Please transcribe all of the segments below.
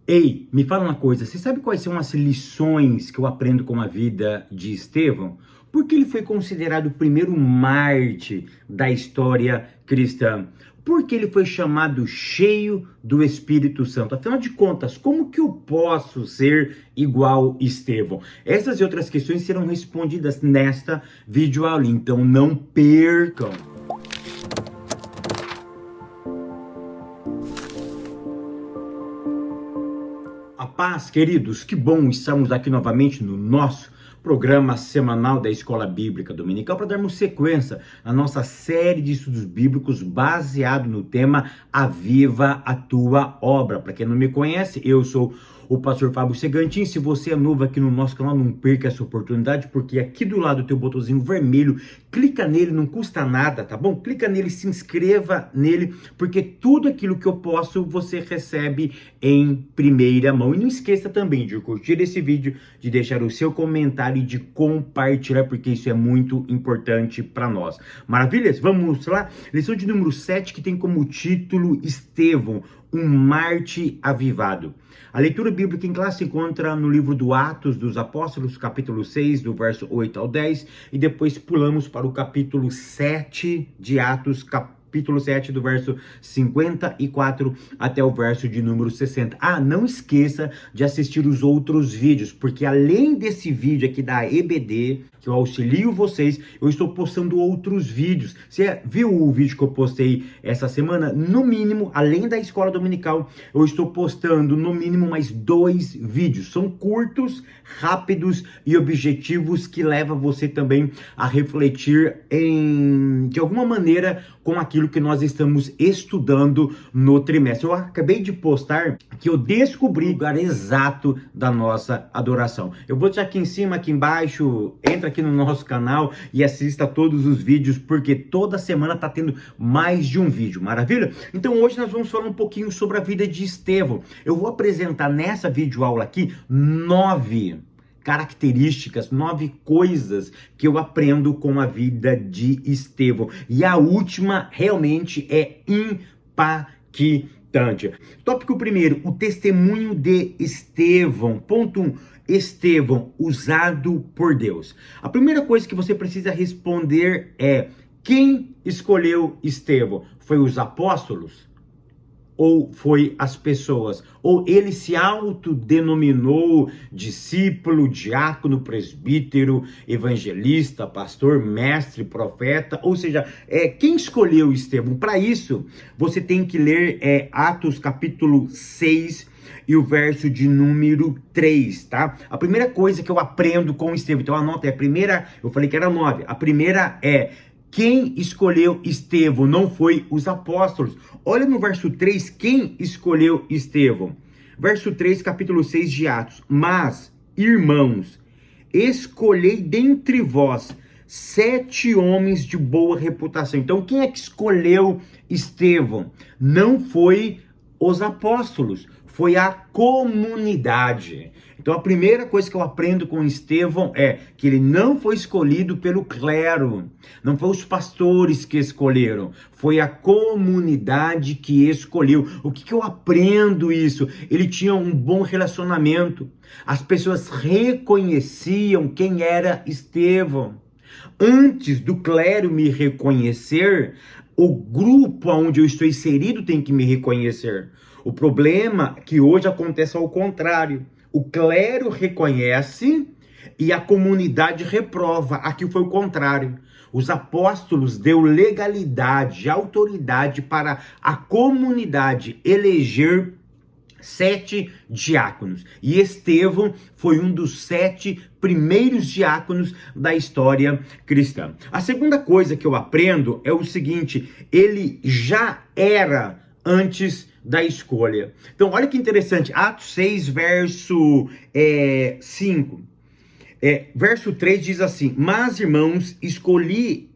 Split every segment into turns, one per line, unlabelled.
Ei, me fala uma coisa, você sabe quais são as lições que eu aprendo com a vida de Estevão? Porque ele foi considerado o primeiro mártir da história cristã? Porque ele foi chamado cheio do Espírito Santo? Afinal de contas, como que eu posso ser igual Estevão? Essas e outras questões serão respondidas nesta videoaula, então não percam! A paz, queridos, que bom estarmos aqui novamente no nosso programa semanal da Escola Bíblica Dominical para darmos sequência à nossa série de estudos bíblicos baseado no tema Aviva a Tua Obra. Para quem não me conhece, eu sou o pastor Fábio Segantin. Se você é novo aqui no nosso canal, não perca essa oportunidade, porque aqui do lado tem o botãozinho vermelho, clica nele, não custa nada, tá bom? Clica nele, se inscreva nele, porque tudo aquilo que eu posto, você recebe em primeira mão. E não esqueça também de curtir esse vídeo, de deixar o seu comentário e de compartilhar, porque isso é muito importante para nós. Maravilhas? Vamos lá? Lição de número 7, que tem como título Estevão, um Mártir avivado. A leitura bíblica em classe se encontra no livro do Atos dos Apóstolos, capítulo 6, do verso 8 ao 10, e depois pulamos para o capítulo 7 de Atos, capítulo 7, do verso 54 até o verso de número 60. Não esqueça de assistir os outros vídeos, porque além desse vídeo aqui da EBD, que eu auxilio vocês, eu estou postando outros vídeos. Você viu o vídeo que eu postei essa semana? No mínimo, além da escola dominical, eu estou postando no mínimo mais 2 vídeos. São curtos, rápidos e objetivos que levam você também a refletir de alguma maneira com aquilo que nós estamos estudando no trimestre. Eu acabei de postar que eu descobri o lugar exato da nossa adoração. Eu vou deixar aqui em cima, aqui embaixo, entra aqui no nosso canal e assista todos os vídeos, porque toda semana tá tendo mais de um vídeo, maravilha? Então hoje nós vamos falar um pouquinho sobre a vida de Estevão. Eu vou apresentar nessa videoaula aqui 9 características, 9 coisas que eu aprendo com a vida de Estevão. E a última realmente é impactante. Tópico primeiro, o testemunho de Estevão. Ponto 1. Estevão, usado por Deus. A primeira coisa que você precisa responder é: quem escolheu Estevão? Foi os apóstolos? Ou foi as pessoas? Ou ele se autodenominou discípulo, diácono, presbítero, evangelista, pastor, mestre, profeta? Ou seja, quem escolheu Estevão? Para isso, você tem que ler Atos capítulo 6 e o verso de número 3, tá? A primeira coisa que eu aprendo com Estevão, então anota, a primeira, eu falei que era 9, a primeira é: quem escolheu Estevão? Não foi os apóstolos. Olha no verso 3, quem escolheu Estevão? Verso 3, capítulo 6 de Atos. Mas, irmãos, escolhei dentre vós 7 homens de boa reputação. Então, quem é que escolheu Estevão? Não foi os apóstolos, foi a comunidade. Então a primeira coisa que eu aprendo com Estevão é que ele não foi escolhido pelo clero, não foi os pastores que escolheram, foi a comunidade que escolheu. O que eu aprendo isso? Ele tinha um bom relacionamento, as pessoas reconheciam quem era Estevão. Antes do clero me reconhecer, o grupo onde eu estou inserido tem que me reconhecer. O problema é que hoje acontece ao contrário. O clero reconhece e a comunidade reprova. Aqui foi o contrário. Os apóstolos deu legalidade, autoridade para a comunidade eleger 7 diáconos. E Estevão foi um dos 7 primeiros diáconos da história cristã. A segunda coisa que eu aprendo é o seguinte: ele já era antes da escolha. Então, olha que interessante, Atos 6, verso 5. Verso 3 diz assim: mas, irmãos, escolhei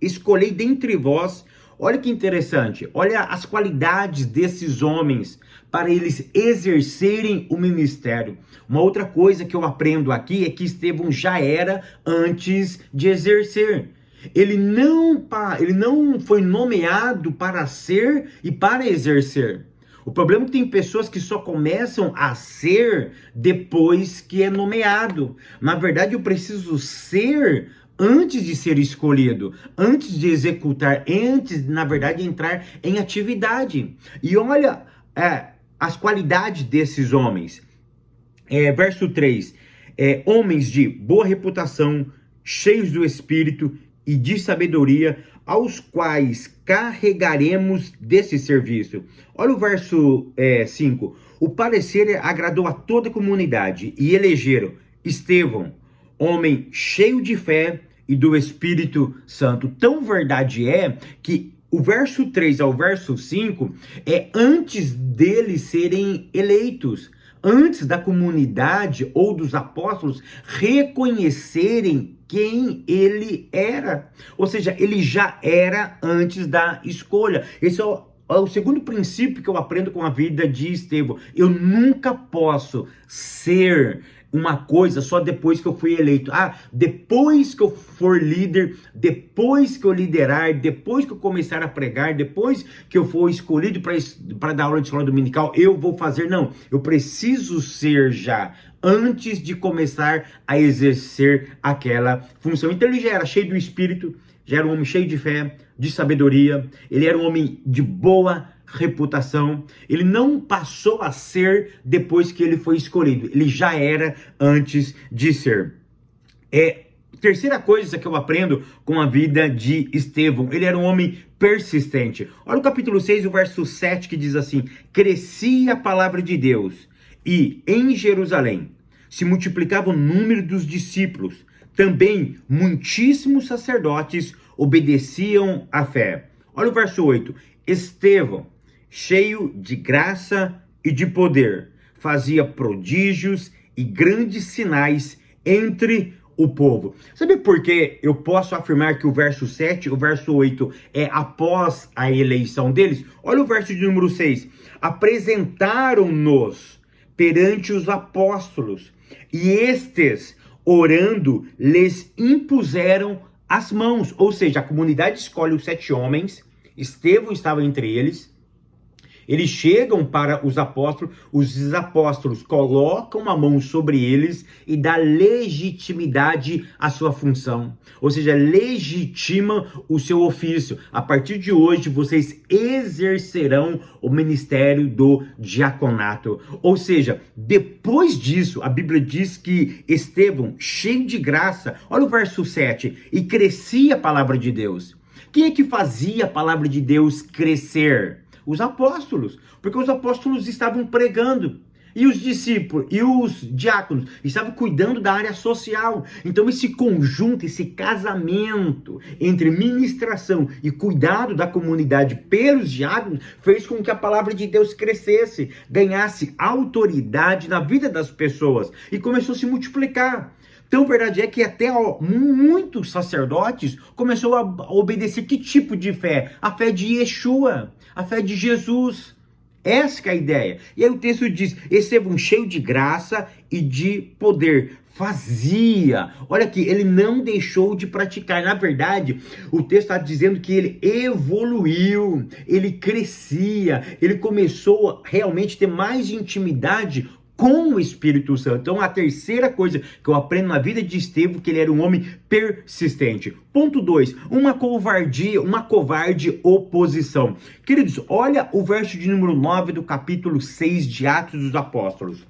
dentre vós. Olha que interessante, olha as qualidades desses homens para eles exercerem o ministério. Uma outra coisa que eu aprendo aqui é que Estevão já era antes de exercer. Ele não foi nomeado para ser e para exercer. O problema é que tem pessoas que só começam a ser depois que é nomeado. Na verdade, eu preciso ser antes de ser escolhido, antes de executar, antes, na verdade, entrar em atividade. E olha as qualidades desses homens. Verso 3, homens de boa reputação, cheios do Espírito e de sabedoria, aos quais carregaremos desse serviço. Olha o verso 5. O parecer agradou a toda a comunidade e elegeram Estevão, homem cheio de fé e do Espírito Santo. Tão verdade é que o verso 3 ao verso 5 é antes deles serem eleitos, antes da comunidade ou dos apóstolos reconhecerem quem ele era. Ou seja, ele já era antes da escolha. Esse é o segundo princípio que eu aprendo com a vida de Estevão. Eu nunca posso ser uma coisa só depois que eu fui eleito. Depois que eu for líder, depois que eu liderar, depois que eu começar a pregar, depois que eu for escolhido para dar aula de escola dominical, eu vou fazer. Não, eu preciso ser já antes de começar a exercer aquela função. Então ele já era cheio do Espírito, já era um homem cheio de fé, de sabedoria, ele era um homem de boa reputação. Ele não passou a ser depois que ele foi escolhido, ele já era antes de ser. Terceira coisa que eu aprendo com a vida de Estevão, ele era um homem persistente. Olha o capítulo 6, o verso 7, que diz assim: crescia a palavra de Deus e em Jerusalém se multiplicava o número dos discípulos. Também muitíssimos sacerdotes obedeciam à fé. Olha o verso 8. Estevão, cheio de graça e de poder, fazia prodígios e grandes sinais entre o povo. Sabe por que eu posso afirmar que o verso 7 e o verso 8 é após a eleição deles? Olha o verso de número 6. Apresentaram-nos perante os apóstolos, e estes, orando, lhes impuseram as mãos. Ou seja, a comunidade escolhe os 7 homens, Estevão estava entre eles. Eles chegam para os apóstolos colocam a mão sobre eles e dá legitimidade à sua função. Ou seja, legitima o seu ofício. A partir de hoje, vocês exercerão o ministério do diaconato. Ou seja, depois disso, a Bíblia diz que Estevão, cheio de graça, olha o verso 7, e crescia a palavra de Deus. Quem é que fazia a palavra de Deus crescer? Os apóstolos, porque os apóstolos estavam pregando, e os discípulos, e os diáconos estavam cuidando da área social. Então esse conjunto, esse casamento entre ministração e cuidado da comunidade pelos diáconos, fez com que a palavra de Deus crescesse, ganhasse autoridade na vida das pessoas, e começou a se multiplicar. Então, a verdade é que até muitos sacerdotes começaram a obedecer que tipo de fé? A fé de Yeshua, a fé de Jesus. Essa que é a ideia. E aí o texto diz, Estevão cheio de graça e de poder. Fazia. Olha aqui, ele não deixou de praticar. Na verdade, o texto está dizendo que ele evoluiu, ele crescia, ele começou a realmente ter mais intimidade com o Espírito Santo. Então, a terceira coisa que eu aprendo na vida de Estevão, que ele era um homem persistente. Ponto 2, uma covarde oposição. Queridos, olha o verso de número 9 do capítulo 6 de Atos dos Apóstolos.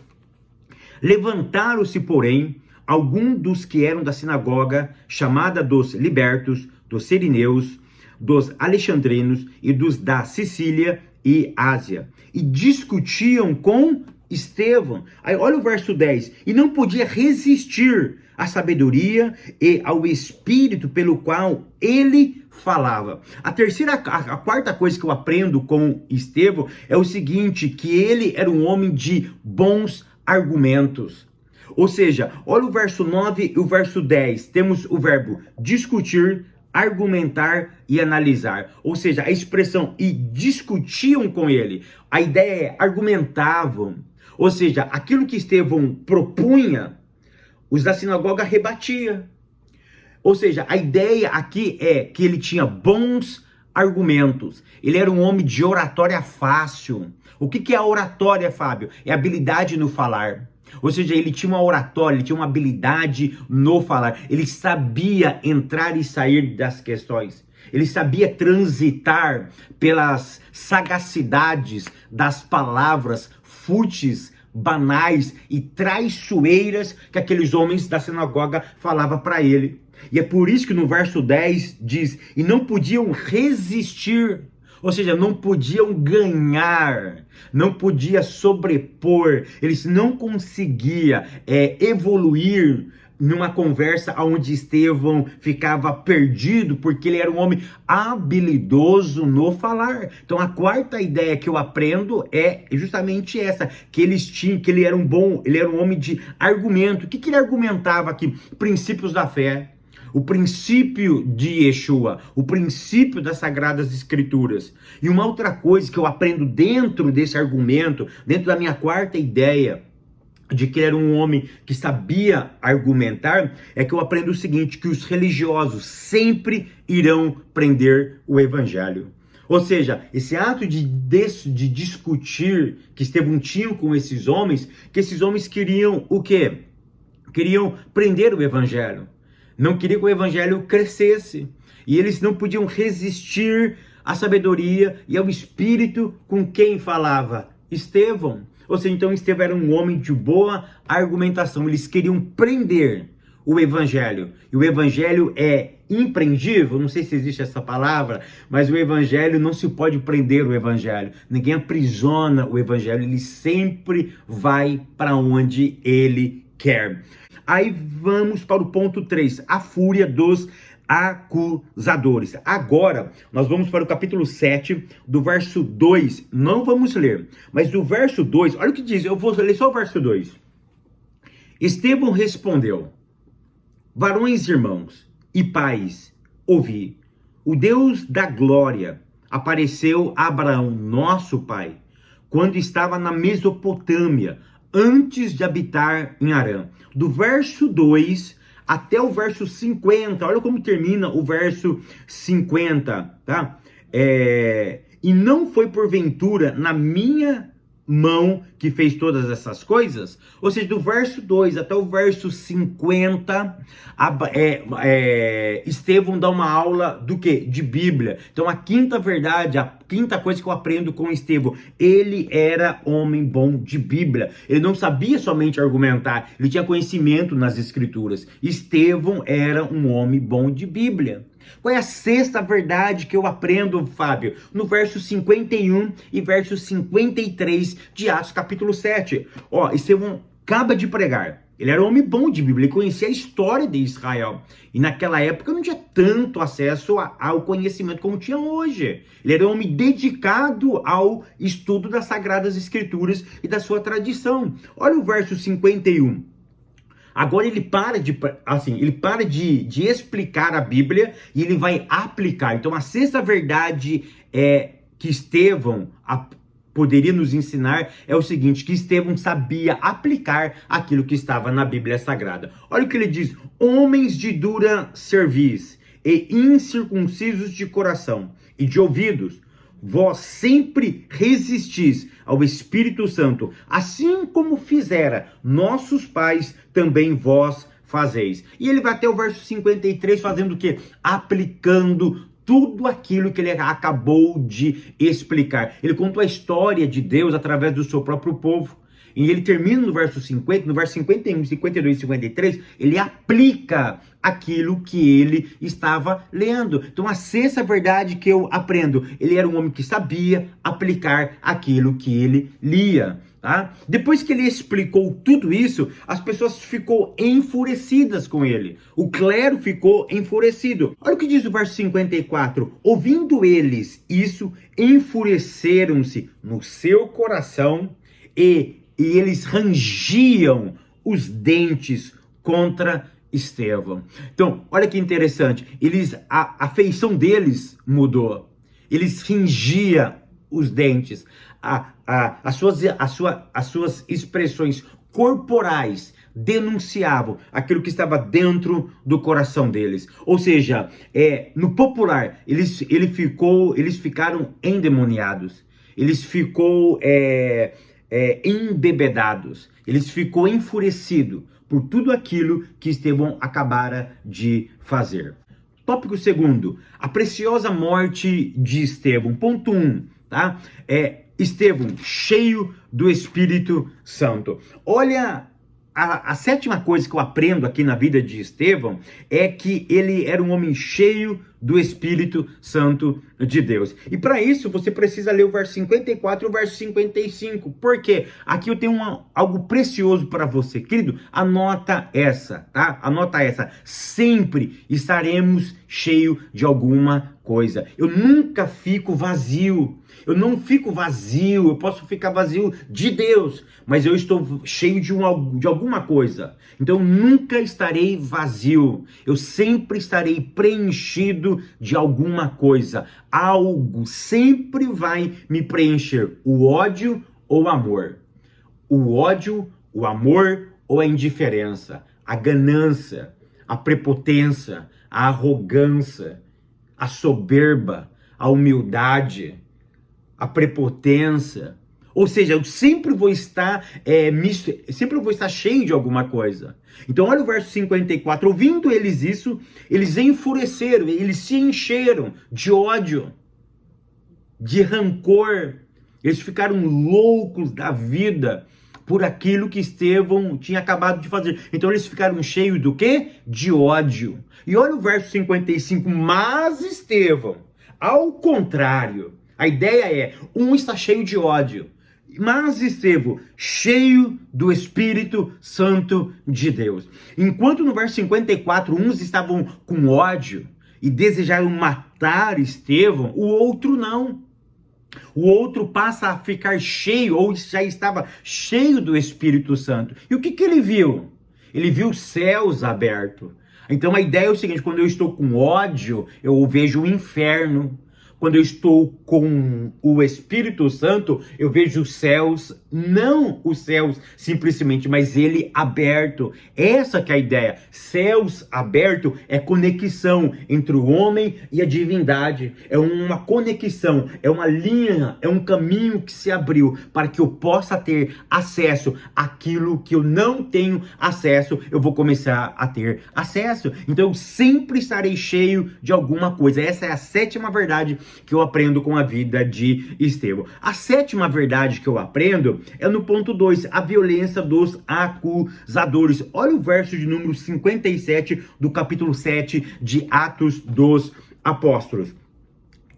Levantaram-se, porém, alguns dos que eram da sinagoga, chamada dos libertos, dos sirineus, dos alexandrinos e dos da Sicília e Ásia, e discutiam com Estevão. Aí olha o verso 10. E não podia resistir à sabedoria e ao espírito pelo qual ele falava. A quarta coisa que eu aprendo com Estevão é o seguinte, que ele era um homem de bons argumentos. Ou seja, olha o verso 9 e o verso 10. Temos o verbo discutir, argumentar e analisar. Ou seja, a expressão e discutiam com ele. A ideia é argumentavam. Ou seja, aquilo que Estevão propunha, os da sinagoga rebatia. Ou seja, a ideia aqui é que ele tinha bons argumentos. Ele era um homem de oratória fácil. O que é a oratória, Fábio? É habilidade no falar. Ou seja, ele tinha uma oratória, ele tinha uma habilidade no falar. Ele sabia entrar e sair das questões. Ele sabia transitar pelas sagacidades das palavras fúteis, banais e traiçoeiras que aqueles homens da sinagoga falavam para ele. E é por isso que no verso 10 diz, e não podiam resistir, ou seja, não podiam ganhar, não podia sobrepor, eles não conseguiam evoluir numa conversa onde Estevão ficava perdido, porque ele era um homem habilidoso no falar. Então a quarta ideia que eu aprendo é justamente essa, que ele era um homem de argumento. O que ele argumentava aqui? Princípios da fé, o princípio de Yeshua, o princípio das Sagradas Escrituras. E uma outra coisa que eu aprendo dentro desse argumento, dentro da minha quarta ideia, de que ele era um homem que sabia argumentar, é que eu aprendo o seguinte, que os religiosos sempre irão prender o evangelho. Ou seja, esse ato de discutir que Estevão tinha com esses homens, que esses homens queriam o quê? Queriam prender o evangelho. Não queriam que o evangelho crescesse. E eles não podiam resistir à sabedoria e ao espírito com quem falava Estevão. Ou seja, então Estevão era um homem de boa argumentação. Eles queriam prender o evangelho. E o evangelho é imprendível, não sei se existe essa palavra, mas o evangelho não se pode prender o evangelho. Ninguém aprisiona o evangelho, ele sempre vai para onde ele quer. Aí vamos para o ponto 3, a fúria dos acusadores. Agora, nós vamos para o capítulo 7, do verso 2. Não vamos ler, mas do verso 2, olha o que diz, eu vou ler só o verso 2. Estevão respondeu, varões irmãos e pais, ouvi, o Deus da glória apareceu a Abraão, nosso pai, quando estava na Mesopotâmia, antes de habitar em Harã. Do verso 2 até o verso 50, olha como termina o verso 50, tá? E não foi porventura na minha mão que fez todas essas coisas? Ou seja, do verso 2 até o verso 50, Estevão dá uma aula do quê? De Bíblia. Então a quinta verdade, a quinta coisa que eu aprendo com Estevão, ele era homem bom de Bíblia. Ele não sabia somente argumentar, ele tinha conhecimento nas escrituras. Estevão era um homem bom de Bíblia. Qual é a sexta verdade que eu aprendo, Fábio? No verso 51 e verso 53 de Atos capítulo 7. Estevão acaba de pregar. Ele era um homem bom de Bíblia, ele conhecia a história de Israel. E naquela época não tinha tanto acesso ao conhecimento como tinha hoje. Ele era um homem dedicado ao estudo das Sagradas Escrituras e da sua tradição. Olha o verso 51. Agora ele para de explicar a Bíblia e ele vai aplicar. Então a sexta verdade que Estevão poderia nos ensinar é o seguinte, que Estevão sabia aplicar aquilo que estava na Bíblia Sagrada. Olha o que ele diz, homens de dura cerviz e incircuncisos de coração e de ouvidos, vós sempre resistis ao Espírito Santo, assim como fizera nossos pais, também vós fazeis. E ele vai até o verso 53 fazendo o quê? Aplicando tudo aquilo que ele acabou de explicar. Ele contou a história de Deus através do seu próprio povo. E ele termina no verso 50, no verso 51, 52 e 53, ele aplica aquilo que ele estava lendo. Então a sexta verdade que eu aprendo, ele era um homem que sabia aplicar aquilo que ele lia. Tá? Depois que ele explicou tudo isso, as pessoas ficou enfurecidas com ele. O clero ficou enfurecido. Olha o que diz o verso 54. Ouvindo eles isso, enfureceram-se no seu coração e eles rangiam os dentes contra Estevão. Então, olha que interessante. A feição deles mudou. Eles rangiam os dentes. As suas expressões corporais denunciavam aquilo que estava dentro do coração deles. Ou seja, no popular, eles ficaram endemoniados. Eles ficou embebedados. Eles ficou enfurecido por tudo aquilo que Estevão acabara de fazer. Tópico segundo, a preciosa morte de Estevão. Ponto 1, tá? Estevão, cheio do Espírito Santo. Olha, a sétima coisa que eu aprendo aqui na vida de Estevão é que ele era um homem cheio do Espírito Santo de Deus. E para isso você precisa ler o verso 54 e o verso 55. Por quê? Aqui eu tenho algo precioso para você. Querido, anota essa, tá? Anota essa. Sempre estaremos cheios de alguma coisa. Eu nunca fico vazio. Eu não fico vazio, eu posso ficar vazio de Deus, mas eu estou cheio de alguma coisa. Então eu nunca estarei vazio, eu sempre estarei preenchido de alguma coisa. Algo sempre vai me preencher, o ódio ou o amor. O ódio, o amor ou a indiferença, a ganância, a prepotência, a arrogância, a soberba, a humildade, a prepotência. Ou seja, eu sempre vou estar cheio de alguma coisa. Então olha o verso 54, ouvindo eles isso, eles enfureceram, eles se encheram de ódio, de rancor, eles ficaram loucos da vida por aquilo que Estevão tinha acabado de fazer. Então eles ficaram cheios do quê? De ódio. E olha o verso 55, mas Estevão, ao contrário, a ideia é, um está cheio de ódio, mas Estevão, cheio do Espírito Santo de Deus. Enquanto no verso 54, uns estavam com ódio e desejaram matar Estevão, o outro não. O outro passa a ficar cheio, ou já estava cheio do Espírito Santo. E o que ele viu? Ele viu os céus abertos. Então a ideia é o seguinte, quando eu estou com ódio, eu vejo o inferno. Quando eu estou com o Espírito Santo, eu vejo os céus, não os céus simplesmente, mas ele aberto. Essa que é a ideia. Céus aberto é conexão entre o homem e a divindade. É uma conexão, é uma linha, é um caminho que se abriu para que eu possa ter acesso àquilo que eu não tenho acesso, eu vou começar a ter acesso. Então eu sempre estarei cheio de alguma coisa. Essa é a sétima verdade que eu aprendo com a vida de Estevão. A sétima verdade que eu aprendo é no ponto 2, a violência dos acusadores. Olha o verso de número 57 do capítulo 7 de Atos dos Apóstolos.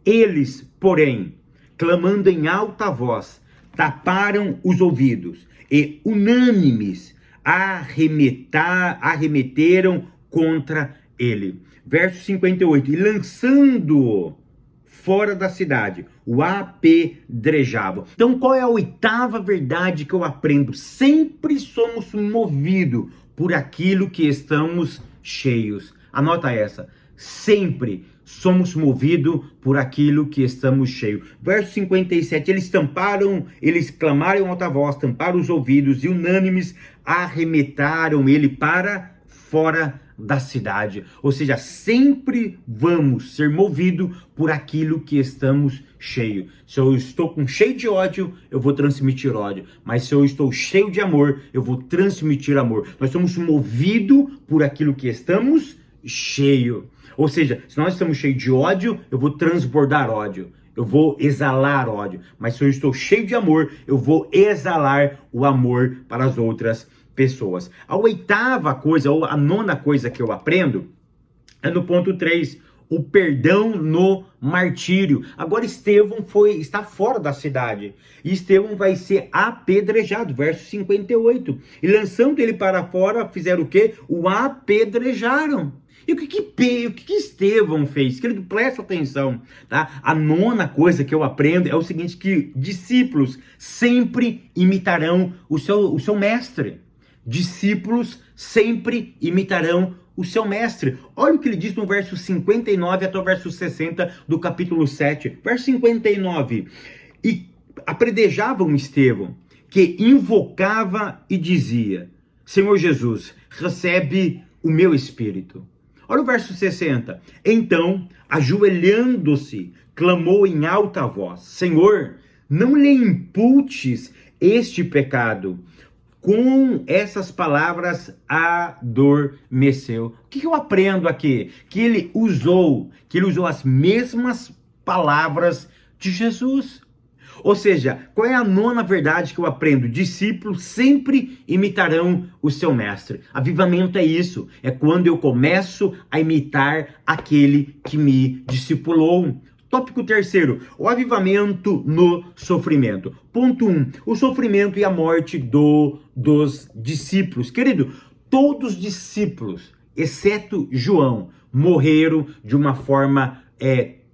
Eles, porém, clamando em alta voz, taparam os ouvidos e, unânimes, arremeteram contra ele. Verso 58, e lançando-o fora da cidade, o apedrejavam. Então qual é a oitava verdade que eu aprendo? Sempre somos movidos por aquilo que estamos cheios. Anota essa. Sempre somos movidos por aquilo que estamos cheios. Verso 57, eles clamaram em alta voz, tamparam os ouvidos e unânimes arremetaram ele para fora da cidade. Ou seja, sempre vamos ser movidos por aquilo que estamos cheios. Se eu estou cheio de ódio, eu vou transmitir ódio. Mas se eu estou cheio de amor, eu vou transmitir amor. Nós somos movidos por aquilo que estamos cheios. Ou seja, se nós estamos cheios de ódio, eu vou transbordar ódio. Eu vou exalar ódio. Mas se eu estou cheio de amor, eu vou exalar o amor para as outras pessoas. A oitava coisa, ou a nona coisa que eu aprendo, é no ponto 3, o perdão no martírio. Agora Estevão está fora da cidade, e Estevão vai ser apedrejado, verso 58. E lançando ele para fora, fizeram o quê? O apedrejaram. E o que Estevão fez? Querido, presta atenção, tá? A nona coisa que eu aprendo é o seguinte, que discípulos sempre imitarão o seu mestre. Discípulos sempre imitarão o seu mestre. Olha o que ele diz no verso 59 até o verso 60 do capítulo 7. Verso 59. E apedrejavam Estevão, que invocava e dizia: Senhor Jesus, recebe o meu espírito. Olha o verso 60. Então, ajoelhando-se, clamou em alta voz: Senhor, não lhe imputes este pecado. Com essas palavras, adormeceu. O que eu aprendo aqui? Que ele usou as mesmas palavras de Jesus. Ou seja, qual é a nona verdade que eu aprendo? Discípulos sempre imitarão o seu mestre. Avivamento é isso. É quando eu começo a imitar aquele que me discipulou. Tópico terceiro, o avivamento no sofrimento. Ponto 1, o sofrimento e a morte dos discípulos. Querido, todos os discípulos, exceto João, morreram de uma forma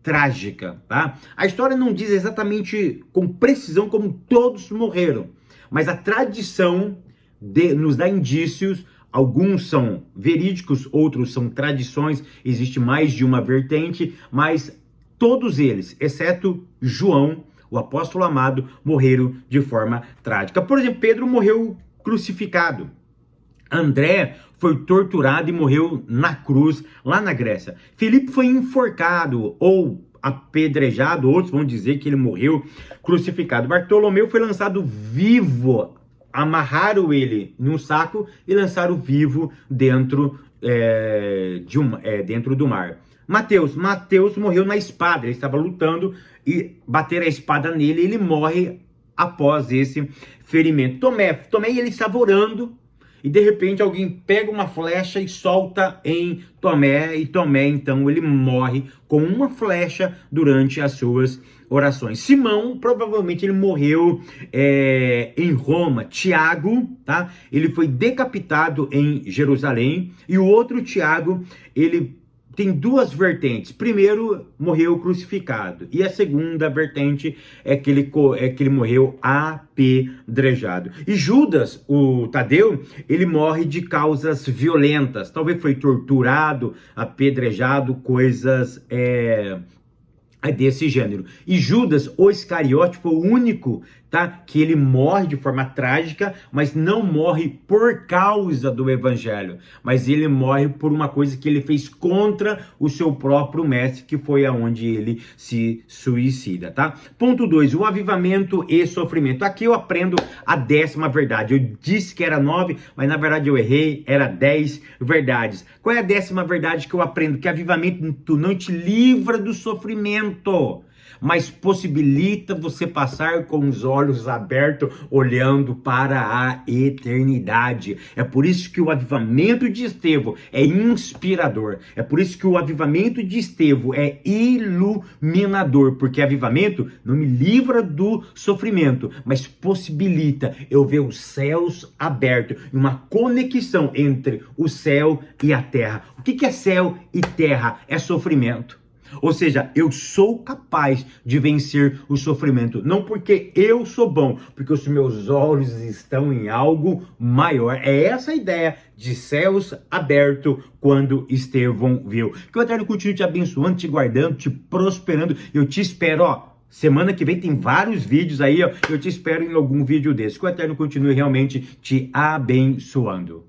trágica, tá? A história não diz exatamente com precisão como todos morreram, mas a tradição nos dá indícios. Alguns são verídicos, outros são tradições, existe mais de uma vertente, mas todos eles, exceto João, o apóstolo amado, morreram de forma trágica. Por exemplo, Pedro morreu crucificado. André foi torturado e morreu na cruz, lá na Grécia. Filipe foi enforcado ou apedrejado, outros vão dizer que ele morreu crucificado. Bartolomeu foi lançado vivo, amarraram ele num saco e lançaram vivo dentro do mar. Mateus morreu na espada, ele estava lutando e bateram a espada nele, ele morre após esse ferimento. Tomé, ele estava orando e de repente alguém pega uma flecha e solta em Tomé, e Tomé então ele morre com uma flecha durante as suas orações. Simão, provavelmente ele morreu em Roma. Tiago, tá? Ele foi decapitado em Jerusalém, e o outro Tiago, ele tem duas vertentes. Primeiro, morreu crucificado. E a segunda vertente é que ele morreu apedrejado. E Judas, o Tadeu, ele morre de causas violentas. Talvez foi torturado, apedrejado, coisas desse gênero. E Judas, o Iscariote, foi o único, tá, que ele morre de forma trágica, mas não morre por causa do evangelho, mas ele morre por uma coisa que ele fez contra o seu próprio mestre, que foi aonde ele se suicida, tá? Ponto 2, o avivamento e sofrimento. Aqui eu aprendo a 10ª verdade. Eu disse que era 9, mas na verdade eu errei, era 10 verdades. Qual é a 10ª verdade que eu aprendo? Que avivamento não te livra do sofrimento, mas possibilita você passar com os olhos abertos, olhando para a eternidade. É por isso que o avivamento de Estevão é inspirador. É por isso que o avivamento de Estevão é iluminador, porque avivamento não me livra do sofrimento, mas possibilita eu ver os céus abertos, uma conexão entre o céu e a terra. O que é céu e terra? É sofrimento. Ou seja, eu sou capaz de vencer o sofrimento, não porque eu sou bom, porque os meus olhos estão em algo maior. É essa a ideia de céus abertos quando Estevão viu. Que o Eterno continue te abençoando, te guardando, te prosperando. Eu te espero, semana que vem tem vários vídeos aí, eu te espero em algum vídeo desse. Que o Eterno continue realmente te abençoando.